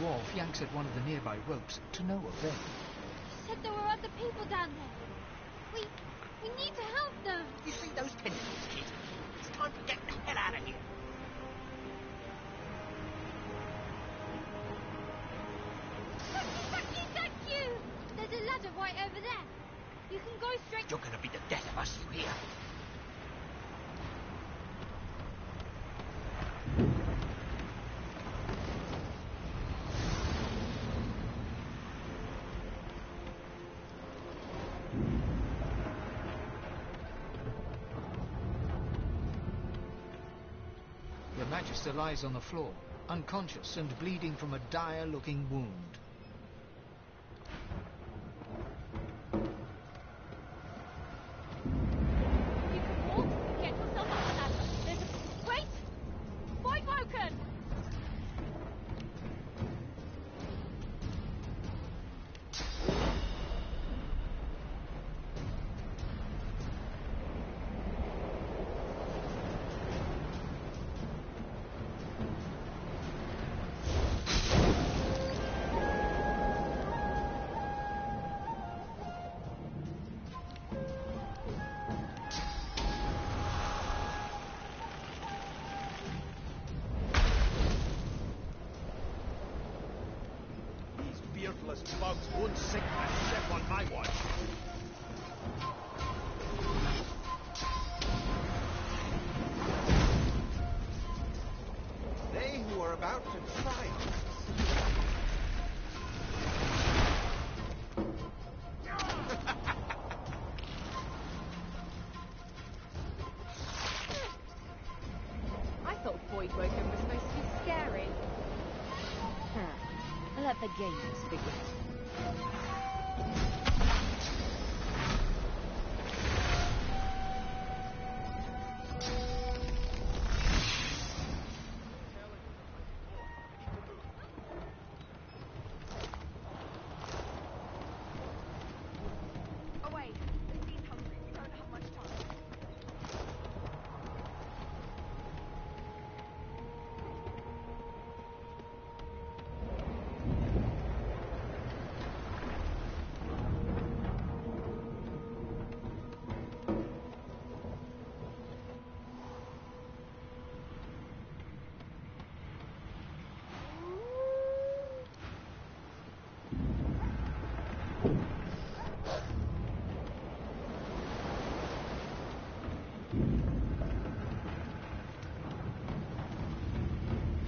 dwarf yanks at one of the nearby ropes to no avail. He said there were other people down there. We need to help them. You see those tentacles, kid? It's time to get the hell out of here. Thank you! There's a ladder right over there. You can go straight... You're going to be the death of us, you hear? The Magister lies on the floor, unconscious and bleeding from a dire-looking wound. You can walk, get yourself up the ladder. There's a... Wait! Boy broken! Beardless bugs won't sink a ship on my watch. They who are about to triumph. I thought Boy Broken was supposed to be scary. Let the games begin. Away. He's hungry. We don't have much time.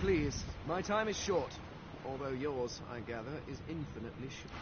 Please, my time is short, although yours, I gather, is infinitely short.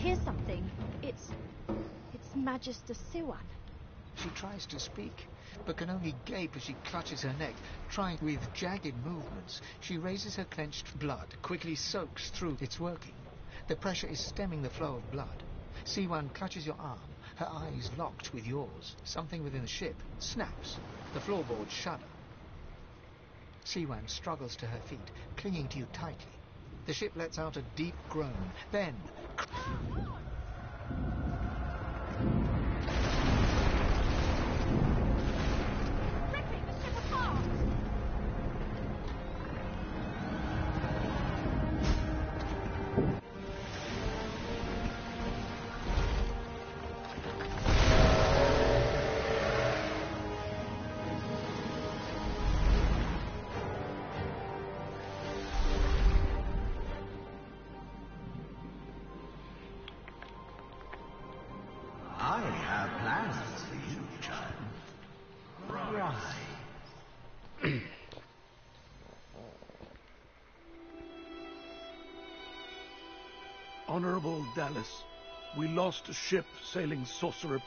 Hear something. It's Magister Siwan. She tries to speak, but can only gape as she clutches her neck, trying with jagged movements. She raises her clenched blood, quickly soaks through its working. The pressure is stemming the flow of blood. Siwan clutches your arm, her eyes locked with yours. Something within the ship snaps. The floorboards shudder. Siwan struggles to her feet, clinging to you tightly. The ship lets out a deep groan, then... Ripping the ship apart! I have plans for you, child. Right. Honorable Dallas, we lost a ship sailing Sorcerer...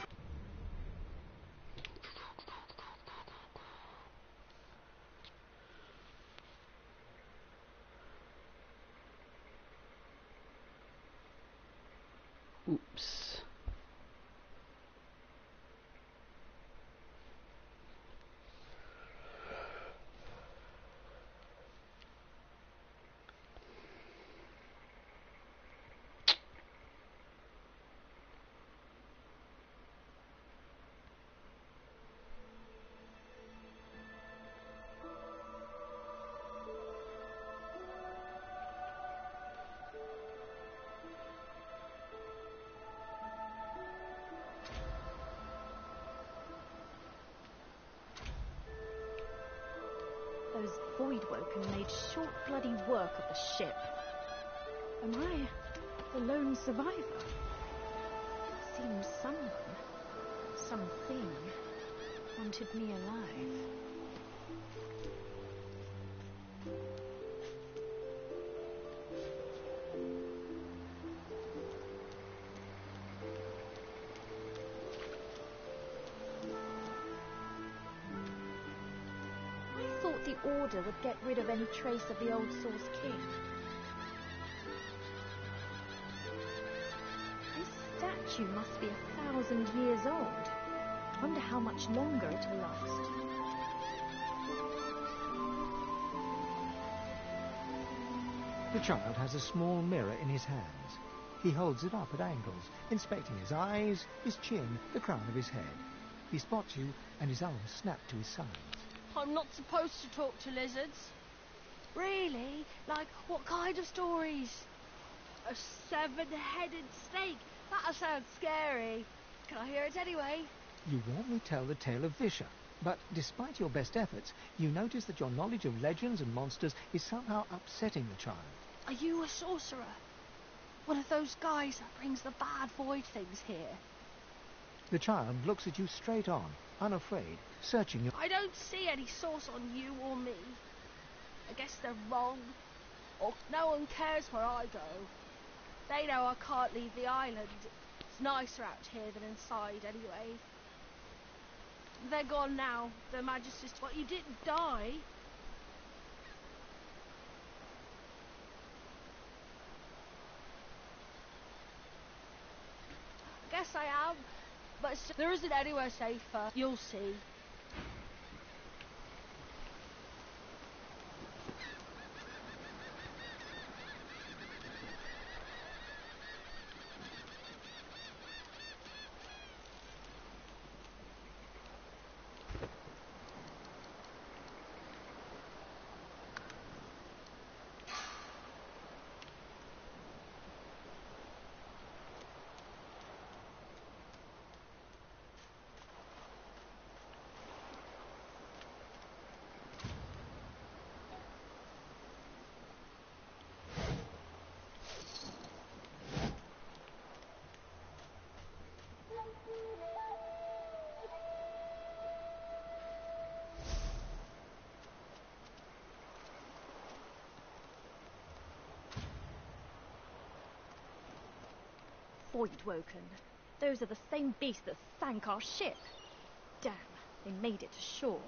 Voidwoken made short bloody work of the ship. Am I the lone survivor? It seems someone, something, wanted me alive. I thought the Order would get rid of any trace of the old Source King. This statue must be 1,000 years old. Wonder how much longer it'll last. The child has a small mirror in his hands. He holds it up at angles, inspecting his eyes, his chin, the crown of his head. He spots you, and his arms snap to his sides. I'm not supposed to talk to lizards. Really? Like, what kind of stories? A 7-headed snake? That sounds scary. Can I hear it anyway? You warmly tell the tale of Visha, but despite your best efforts, you notice that your knowledge of legends and monsters is somehow upsetting the child. Are you a sorcerer? One of those guys that brings the bad void things here? The child looks at you straight on, unafraid, searching your... I don't see any source on you or me. I guess they're wrong. Or no one cares where I go. They know I can't leave the island. It's nicer out here than inside anyway. They're gone now, Their Majesties, but you didn't die. I guess I am, but there isn't anywhere safer. You'll see. Voidwoken. Those are the same beasts that sank our ship. Damn, they made it to shore.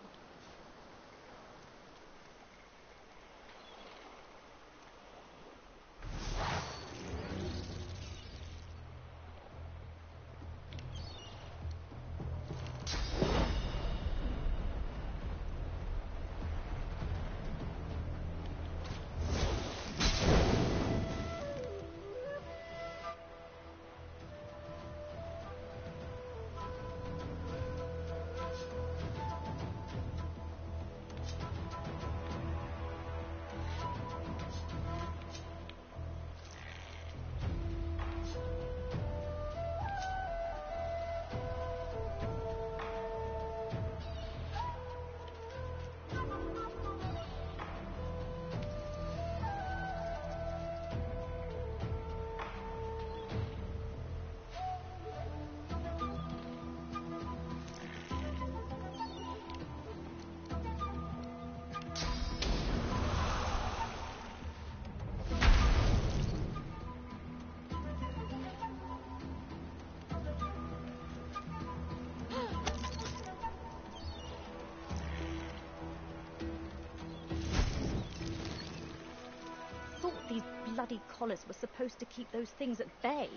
These bloody collars were supposed to keep those things at bay.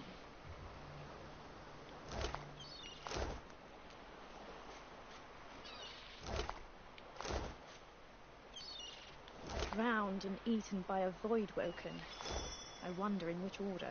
Drowned and eaten by a Voidwoken. I wonder in which order.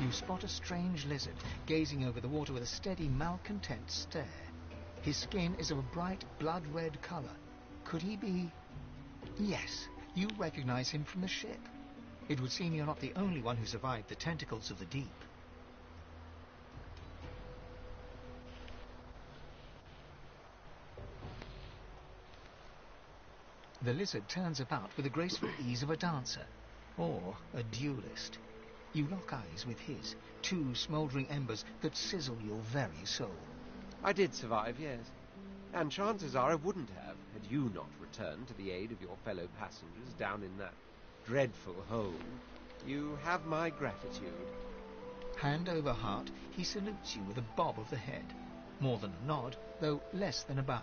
You spot a strange lizard gazing over the water with a steady, malcontent stare. His skin is of a bright, blood-red colour. Could he be... Yes, you recognize him from the ship. It would seem you're not the only one who survived the tentacles of the deep. The lizard turns about with the graceful ease of a dancer, or a duelist. You lock eyes with his, two smouldering embers that sizzle your very soul. I did survive, yes. And chances are I wouldn't have, had you not returned to the aid of your fellow passengers down in that dreadful hole. You have my gratitude. Hand over heart, he salutes you with a bob of the head. More than a nod, though less than a bow.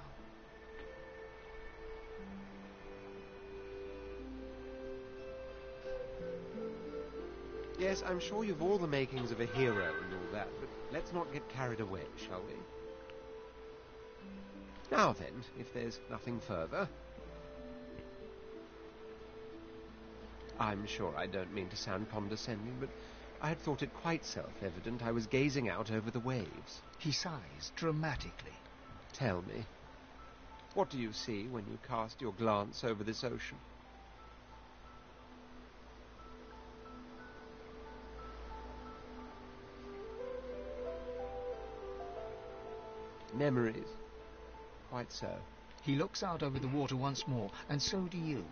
Yes, I'm sure you've all the makings of a hero and all that, but let's not get carried away, shall we? Now then, if there's nothing further... I'm sure I don't mean to sound condescending, but I had thought it quite self-evident I was gazing out over the waves. He sighs dramatically. Tell me, what do you see when you cast your glance over this ocean? Memories. Quite so. He looks out over the water once more, and so do you.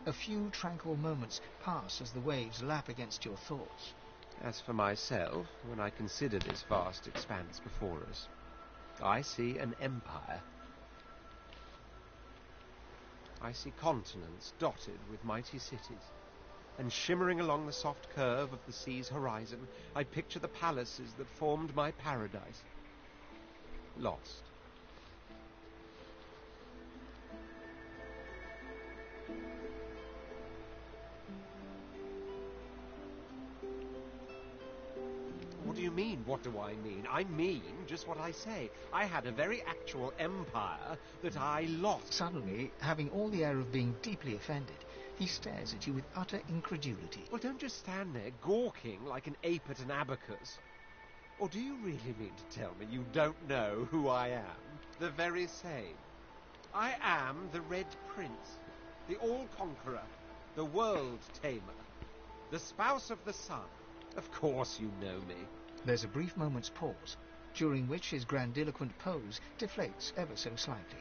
A few tranquil moments pass as the waves lap against your thoughts. As for myself, when I consider this vast expanse before us, I see an empire. I see continents dotted with mighty cities, and shimmering along the soft curve of the sea's horizon, I picture the palaces that formed my paradise. Lost. What do you mean, what do I mean? I mean just what I say. I had a very actual empire that I lost. Suddenly, having all the air of being deeply offended, he stares at you with utter incredulity. Well, don't just stand there gawking like an ape at an abacus. Or do you really mean to tell me you don't know who I am? The very same. I am the Red Prince, the All-Conqueror, the World-Tamer, the Spouse of the Sun. Of course you know me. There's a brief moment's pause, during which his grandiloquent pose deflates ever so slightly.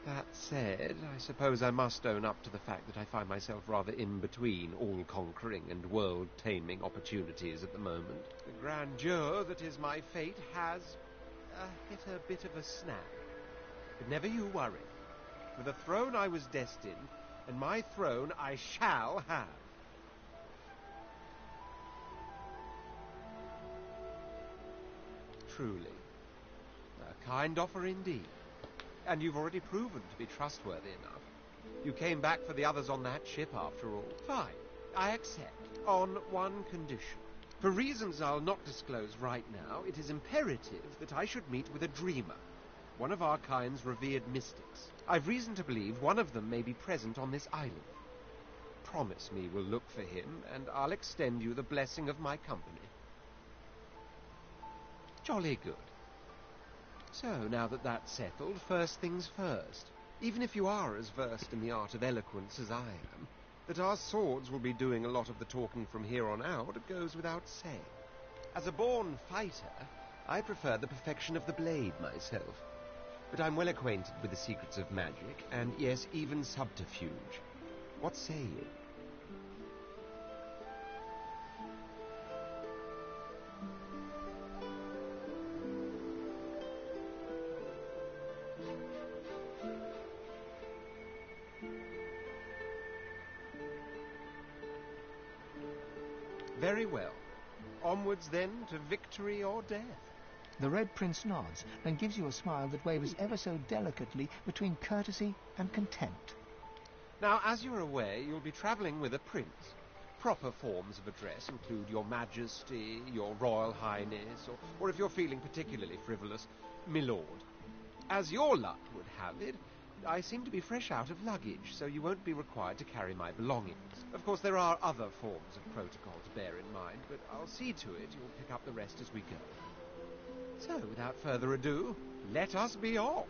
That said, I suppose I must own up to the fact that I find myself rather in between all-conquering and world-taming opportunities at the moment. The grandeur that is my fate has hit a bit of a snag. But never you worry. For the throne I was destined, and my throne I shall have. Truly. A kind offer indeed. And you've already proven to be trustworthy enough. You came back for the others on that ship, after all. Fine. I accept. On one condition. For reasons I'll not disclose right now, it is imperative that I should meet with a dreamer. One of our kind's revered mystics. I've reason to believe one of them may be present on this island. Promise me we'll look for him, and I'll extend you the blessing of my company. Jolly good. So, now that that's settled, first things first. Even if you are as versed in the art of eloquence as I am, that our swords will be doing a lot of the talking from here on out goes without saying. As a born fighter, I prefer the perfection of the blade myself. But I'm well acquainted with the secrets of magic, and yes, even subterfuge. What say you? Very well. Onwards, then, to victory or death. The Red Prince nods and gives you a smile that wavers ever so delicately between courtesy and contempt. Now, as you're aware, you'll be travelling with a prince. Proper forms of address include Your Majesty, Your Royal Highness, or if you're feeling particularly frivolous, My Lord. As your luck would have it, I seem to be fresh out of luggage, so you won't be required to carry my belongings. Of course, there are other forms of protocol to bear in mind, but I'll see to it you'll pick up the rest as we go. So, without further ado, let us be off.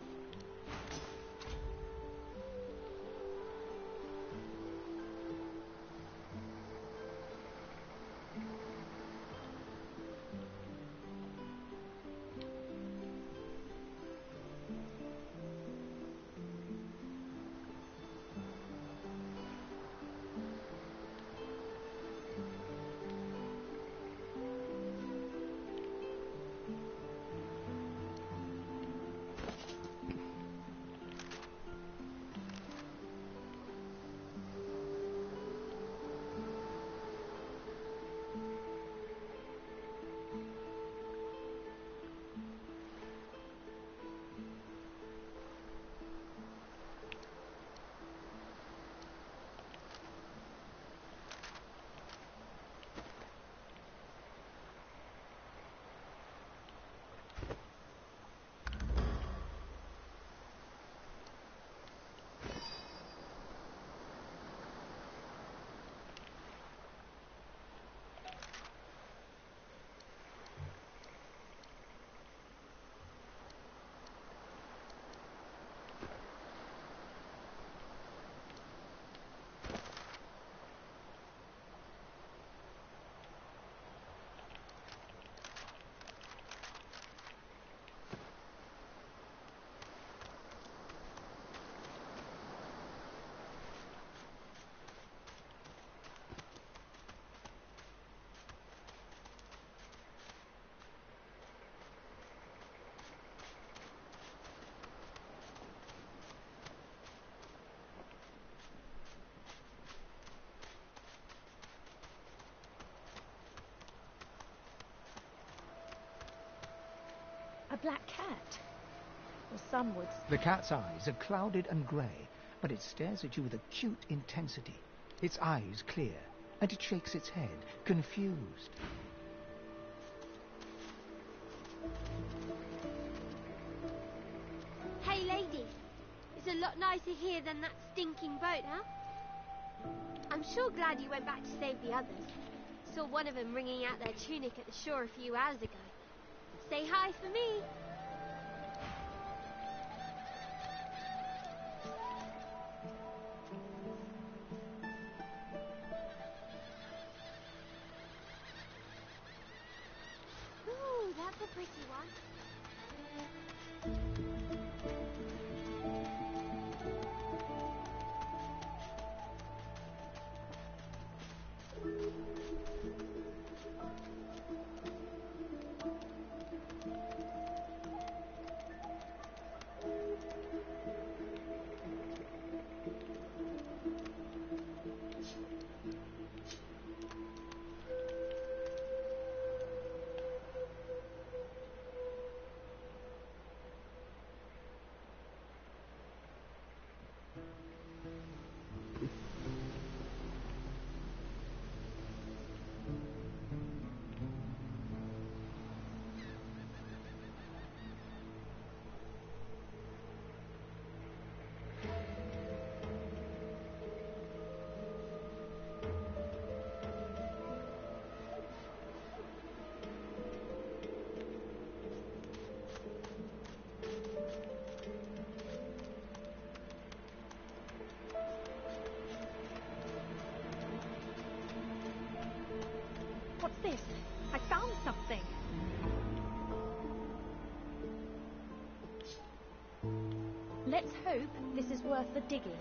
A black cat. Or some would... The cat's eyes are clouded and grey, but it stares at you with acute intensity. Its eyes clear, and it shakes its head, confused. Hey, lady. It's a lot nicer here than that stinking boat, huh? I'm sure glad you went back to save the others. Saw one of them wringing out their tunic at the shore a few hours ago. Say hi for me. Ooh, that's a pretty one. What's this? I found something. Let's hope this is worth the digging.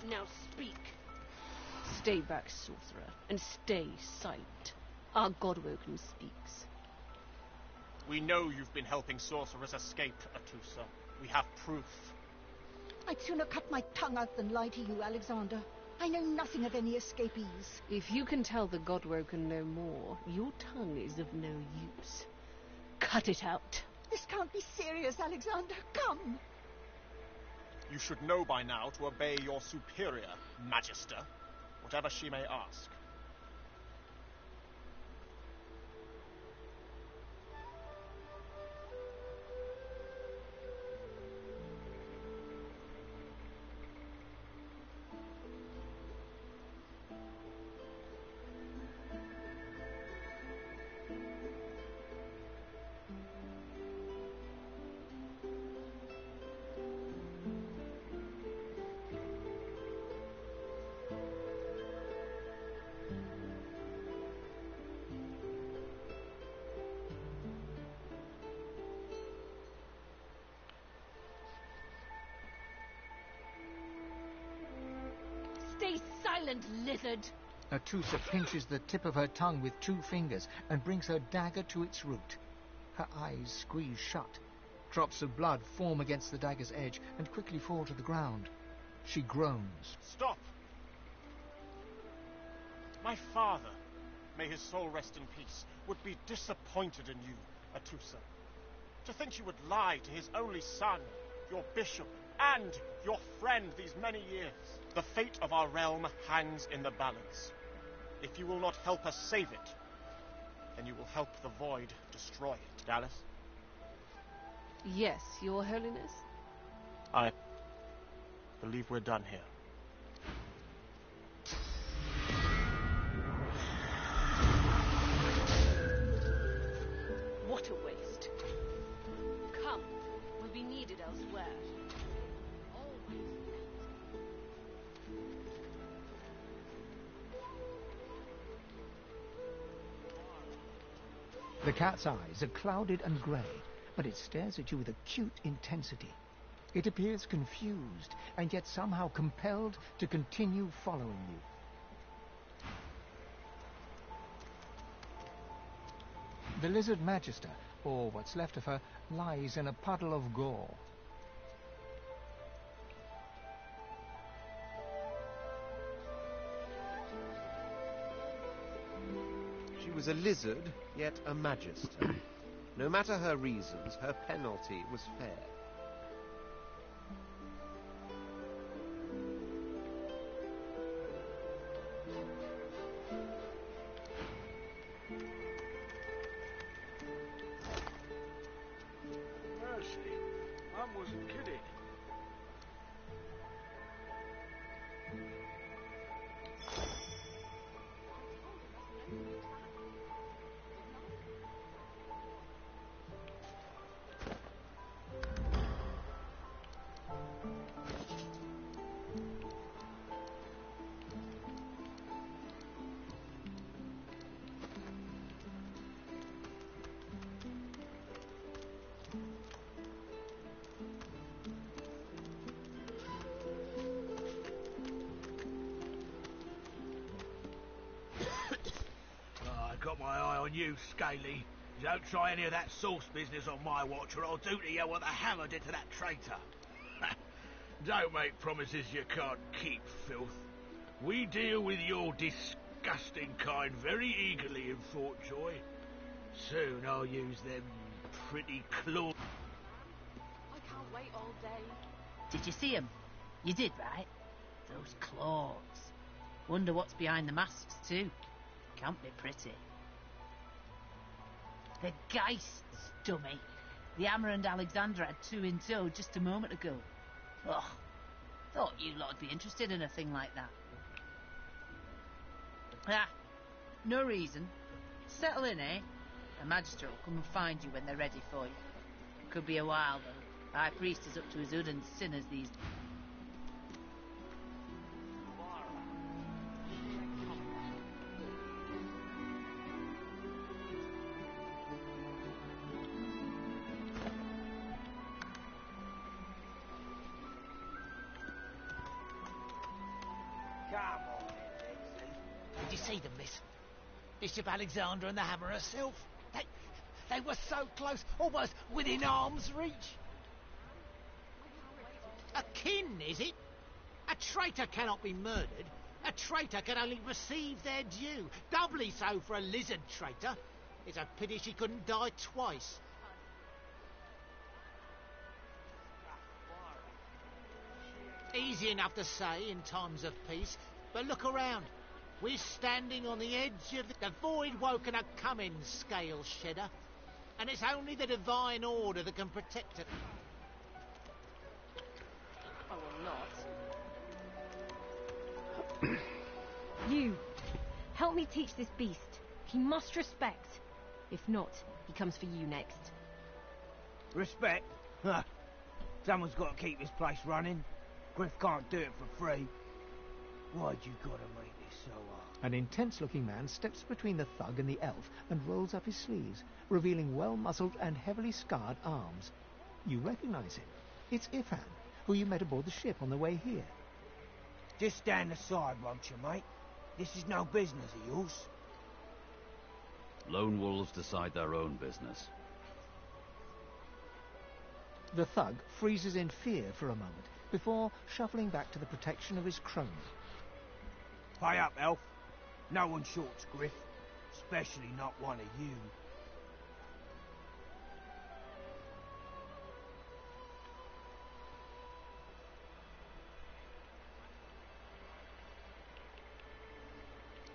Now speak. Stay back, sorcerer, and stay silent. Our Godwoken speaks. We know you've been helping sorcerers escape, Atusa. We have proof. I'd sooner cut my tongue out than lie to you, Alexander. I know nothing of any escapees. If you can tell the Godwoken no more, your tongue is of no use. Cut it out. This can't be serious, Alexander. Come. You should know by now to obey your superior, Magister, whatever she may ask. Stay silent, lizard! Atusa pinches the tip of her tongue with 2 fingers and brings her dagger to its root. Her eyes squeeze shut. Drops of blood form against the dagger's edge and quickly fall to the ground. She groans. Stop! My father, may his soul rest in peace, would be disappointed in you, Atusa. To think you would lie to his only son, your bishop, and your friend these many years. The fate of our realm hangs in the balance. If you will not help us save it, then you will help the Void destroy it. Dallas? Yes, Your Holiness? I believe we're done here. What a waste. Come, we'll be needed elsewhere. The cat's eyes are clouded and grey, but it stares at you with acute intensity. It appears confused, and yet somehow compelled to continue following you. The lizard magister, or what's left of her, lies in a puddle of gore. She was a lizard, yet a magister. No matter her reasons, her penalty was fair. Mercy, Mum wasn't kidding. Got my eye on you, Scaly. Don't try any of that sauce business on my watch, or I'll do to you what the hammer did to that traitor. Don't make promises you can't keep, filth. We deal with your disgusting kind very eagerly in Fort Joy. Soon I'll use them pretty claws. I can't wait all day. Did you see 'em? You did, right? Those claws. Wonder what's behind the masks, too. Can't be pretty. The Geists, dummy. The Hammer and Alexandra had 2 in tow just a moment ago. Ugh. Thought you lot'd be interested in a thing like that. Ah, no reason. Settle in, eh? A magistrate will come and find you when they're ready for you. Could be a while, though. High priest is up to his hood and sinners these days. see them, miss? Bishop Alexander and the Hammer herself. They were so close, almost within arm's reach. A kin, is it? A traitor cannot be murdered. A traitor can only receive their due. Doubly so for a lizard traitor. It's a pity she couldn't die twice. Easy enough to say in times of peace, but look around. We're standing on the edge of the void woken a coming, scale shedder. And it's only the divine order that can protect it. I will not. You, help me teach this beast. He must respect. If not, he comes for you next. Respect? Huh. Someone's got to keep this place running. Griff can't do it for free. Why'd you gotta make this so hard? An intense-looking man steps between the thug and the elf and rolls up his sleeves, revealing well-muscled and heavily scarred arms. You recognize him. It's Ifan, who you met aboard the ship on the way here. Just stand aside, won't you, mate? This is no business of yours. Lone wolves decide their own business. The thug freezes in fear for a moment, before shuffling back to the protection of his crony. Pay up, elf. No one shorts Griff, especially not one of you.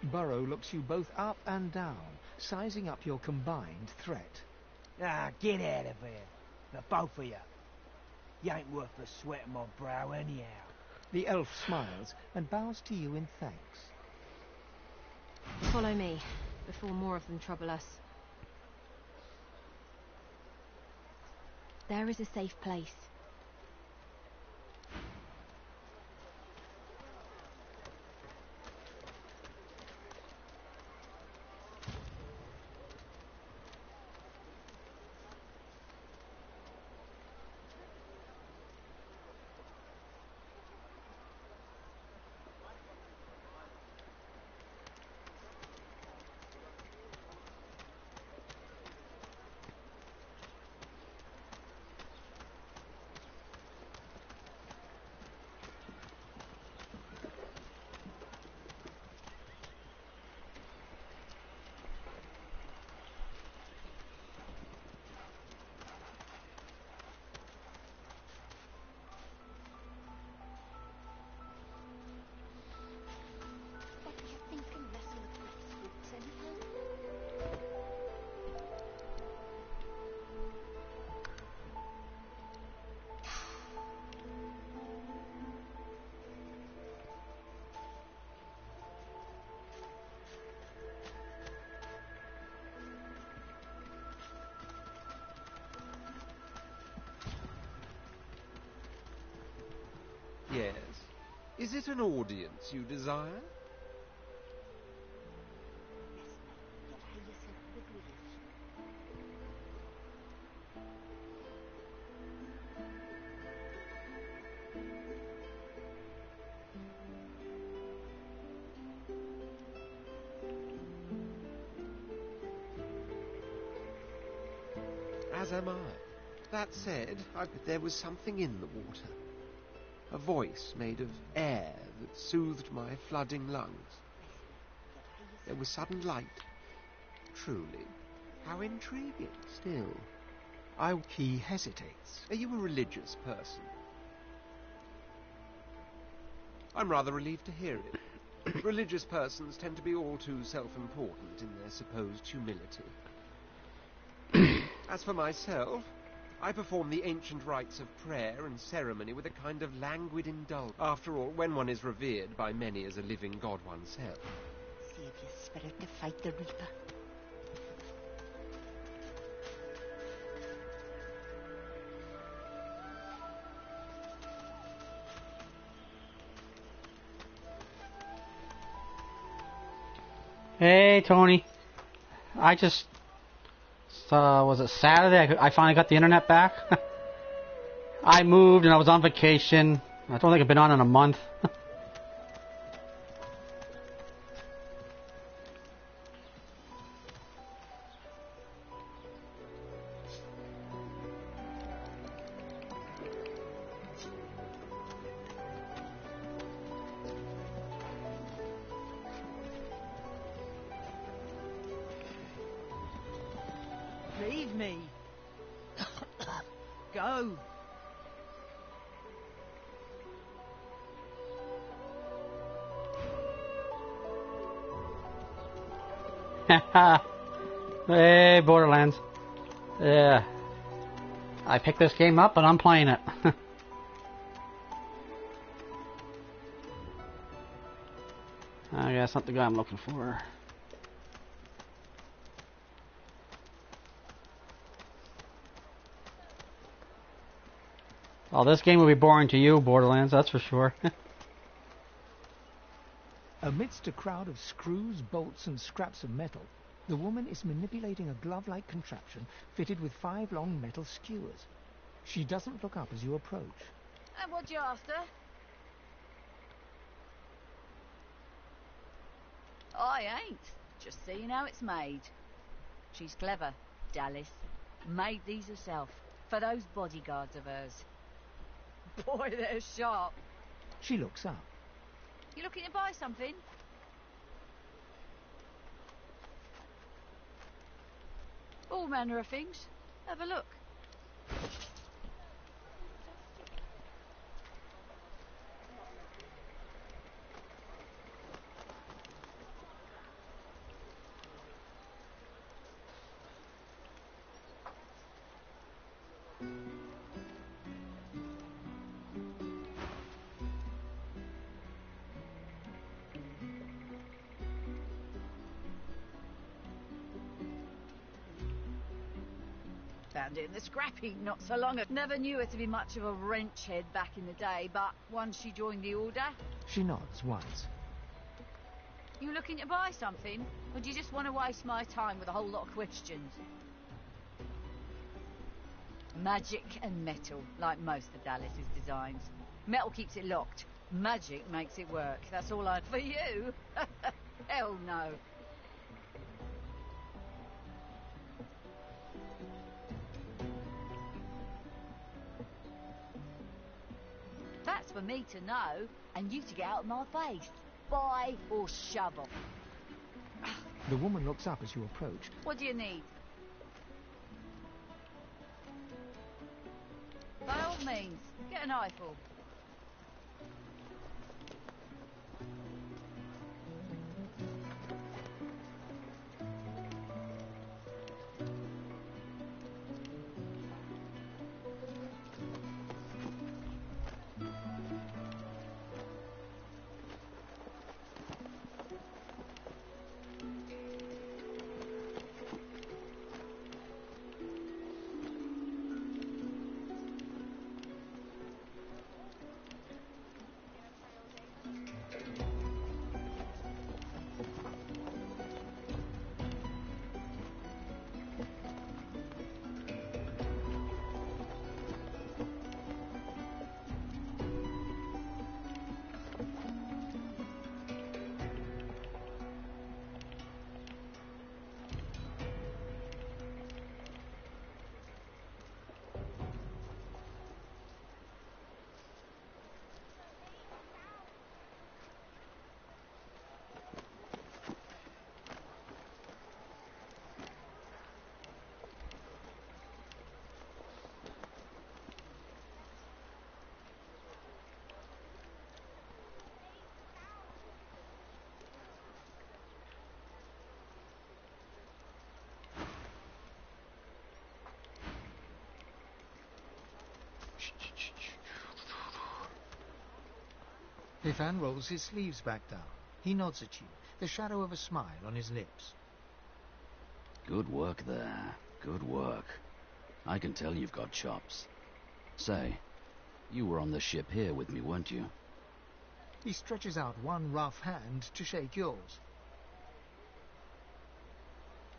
Burrow looks you both up and down, sizing up your combined threat. Ah, get out of here. The both of you. You ain't worth the sweat of my brow anyhow. The elf smiles and bows to you in thanks. Follow me, before more of them trouble us. There is a safe place. Yes. Is it an audience you desire? As am I. That said, there was something in the water. A voice made of air that soothed my flooding lungs. There was sudden light. Truly, how intriguing. Still, He hesitates. Are you a religious person? I'm rather relieved to hear it. Religious persons tend to be all too self-important in their supposed humility. As for myself, I perform the ancient rites of prayer and ceremony with a kind of languid indulgence. After all, when one is revered by many as a living god oneself. Save your spirit to fight the Reaper. Hey, Tony. I just... was it Saturday? I finally got the internet back. I moved and I was on vacation. I don't think I've been on in a month. me. Go. Hey, Borderlands. Yeah. I picked this game up and I'm playing it. I guess not the guy I'm looking for. Oh, this game will be boring to you, Borderlands, that's for sure. Amidst a crowd of screws, bolts, and scraps of metal, the woman is manipulating a glove-like contraption fitted with 5 long metal skewers. She doesn't look up as you approach. And what you after? I ain't. Just seeing how it's made. She's clever, Dallas. Made these herself, for those bodyguards of hers. Boy, they're sharp. She looks up. You looking to buy something? All manner of things. Have a look. Found it in the scrap heap not so long ago. Never knew her to be much of a wrench head back in the day, but once she joined the order... She nods once. You looking to buy something? Or do you just want to waste my time with a whole lot of questions? Magic and metal, like most of Dallas's designs. Metal keeps it locked. Magic makes it work. That's all I... For you? Hell no. That's for me to know, and you to get out of my face. Buy or shove off. The woman looks up as you approach. What do you need? By all means, get an eyeful. Ivan rolls his sleeves back down. He nods at you, the shadow of a smile on his lips. Good work there. Good work. I can tell you've got chops. Say, you were on the ship here with me, weren't you? He stretches out one rough hand to shake yours.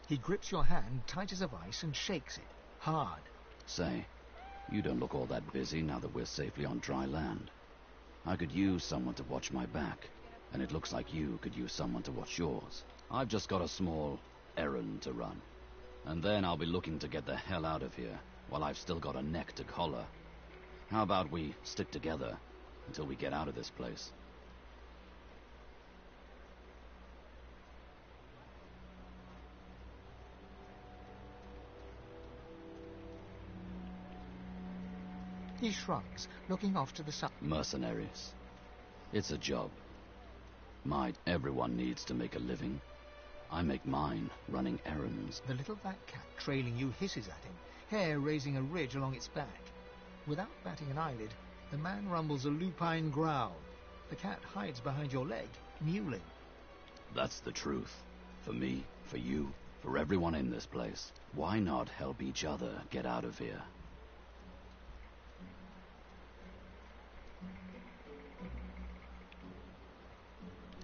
He grips your hand tight as a vice and shakes it, hard. Say, you don't look all that busy now that we're safely on dry land. I could use someone to watch my back, and it looks like you could use someone to watch yours. I've just got a small errand to run, and then I'll be looking to get the hell out of here while I've still got a neck to collar. How about we stick together until we get out of this place? shrugs, looking off to the side. Mercenaries. It's a job. Everyone needs to make a living. I make mine running errands. The little black cat trailing you hisses at him, hair raising a ridge along its back. Without batting an eyelid, the man rumbles a lupine growl. The cat hides behind your leg, mewling. That's the truth. For me, for you, for everyone in this place. Why not help each other get out of here?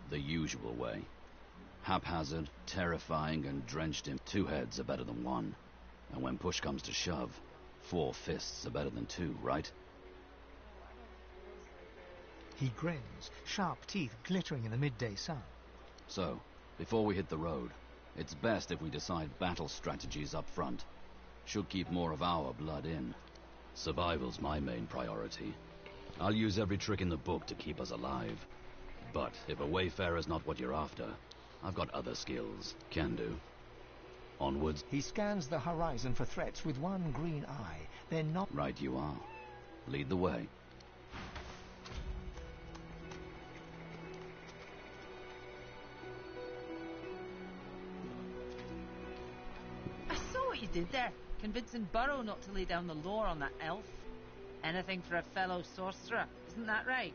The usual way. Haphazard, terrifying, and drenched in. 2 heads are better than 1. And when push comes to shove, 4 fists are better than 2, right? He grins, sharp teeth glittering in the midday sun. So, before we hit the road, it's best if we decide battle strategies up front. Should keep more of our blood in. Survival's my main priority. I'll use every trick in the book to keep us alive. But if a wayfarer's not what you're after, I've got other skills. Can do. Onwards. He scans the horizon for threats with one green eye, then not... Right you are. Lead the way. I saw what you did there, convincing Burrow not to lay down the law on that elf. Anything for a fellow sorcerer, isn't that right?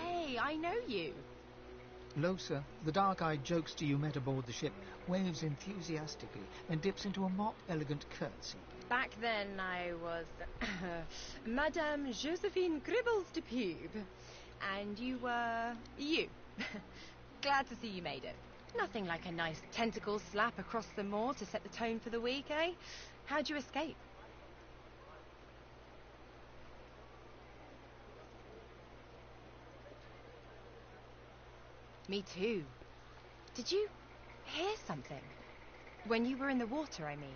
Hey, I know you. Losa, the dark-eyed jokester you met aboard the ship, waves enthusiastically and dips into a mock elegant curtsy. Back then I was Madame Josephine Gribbles de Pube. And you were... you. Glad to see you made it. Nothing like a nice tentacle slap across the moor to set the tone for the week, eh? How'd you escape? Me too. Did you hear something? When you were in the water, I mean.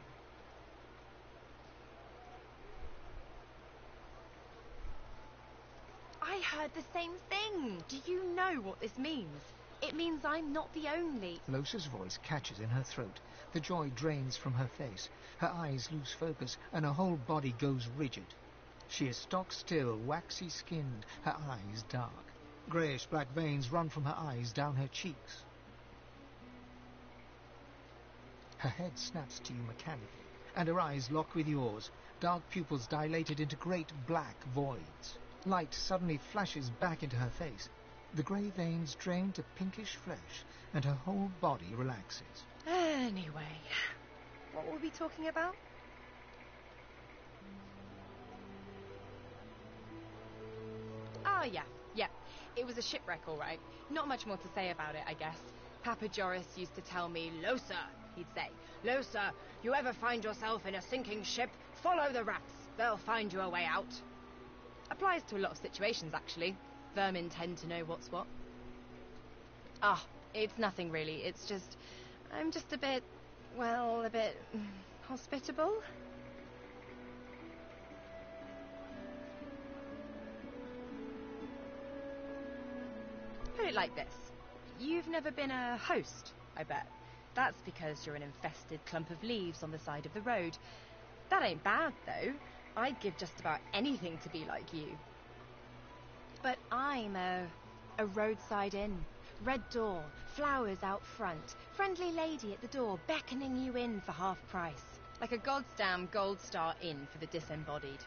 I heard the same thing. Do you know what this means? It means I'm not the only... Losa's voice catches in her throat. The joy drains from her face. Her eyes lose focus, and her whole body goes rigid. She is stock-still, waxy-skinned, her eyes dark. Greyish-black veins run from her eyes down her cheeks. Her head snaps to you mechanically, and her eyes lock with yours, dark pupils dilated into great black voids. Light suddenly flashes back into her face. The grey veins drain to pinkish flesh, and her whole body relaxes. Anyway, what were we talking about? Oh, yeah. It was a shipwreck, all right. Not much more to say about it, I guess. Papa Joris used to tell me, Losa, he'd say, Losa, you ever find yourself in a sinking ship, follow the rats. They'll find you a way out. Applies to a lot of situations, actually. Vermin tend to know what's what. It's nothing really. It's just... I'm just a bit hospitable. Put it like this. You've never been a host, I bet. That's because you're an infested clump of leaves on the side of the road. That ain't bad, though. I'd give just about anything to be like you. But I'm a roadside inn. Red door, flowers out front, friendly lady at the door beckoning you in for half price. Like a goddamn gold star inn for the disembodied.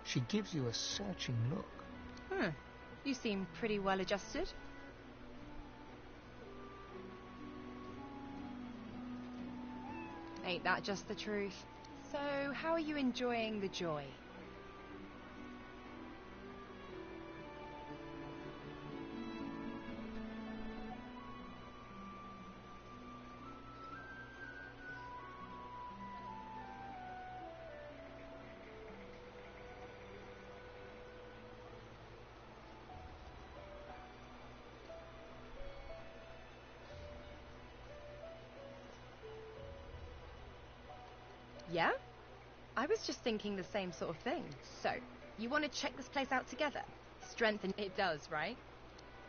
She gives you a searching look. You seem pretty well adjusted. Ain't that just the truth? So, how are you enjoying the joy? Yeah? I was just thinking the same sort of thing. So, You want to check this place out together? Strengthen it does, right?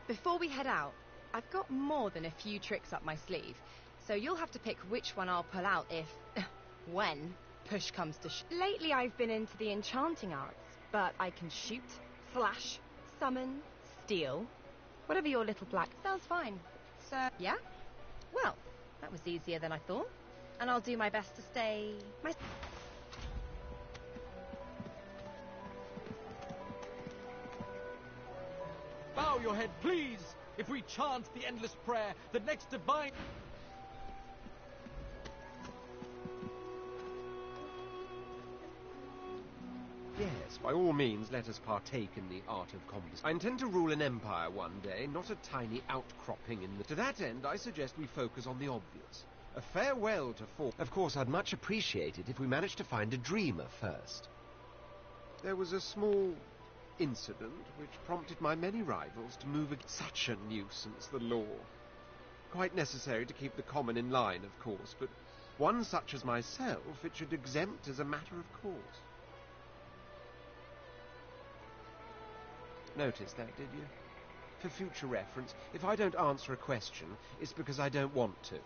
Before we head out, I've got more than a few tricks up my sleeve, so you'll have to pick which one I'll pull out if, when, push comes to Lately I've been into the enchanting arts, but I can shoot, slash, summon, steal, whatever your little black... Sounds fine. So, yeah? Well, that was easier than I thought, and I'll do my best to stay... Bow your head, please! If we chant the endless prayer, the next divine... Yes, by all means, let us partake in the art of combat. I intend to rule an empire one day, not a tiny outcropping in the... To that end, I suggest we focus on the obvious. A farewell to four... Of course, I'd much appreciate it if we managed to find a dreamer first. There was a small incident which prompted my many rivals to move against... Such a nuisance, the law. Quite necessary to keep the common in line, of course, but one such as myself it should exempt as a matter of course. Notice that, did you? For future reference, if I don't answer a question, it's because I don't want to.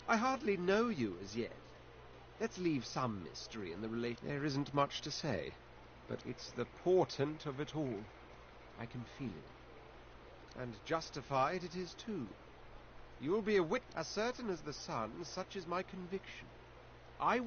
I hardly know you as yet. Let's leave some mystery in the relation. There isn't much to say, but it's the portent of it all. I can feel it. And justified it is, too. You'll be a wit as certain as the sun, such is my conviction. I...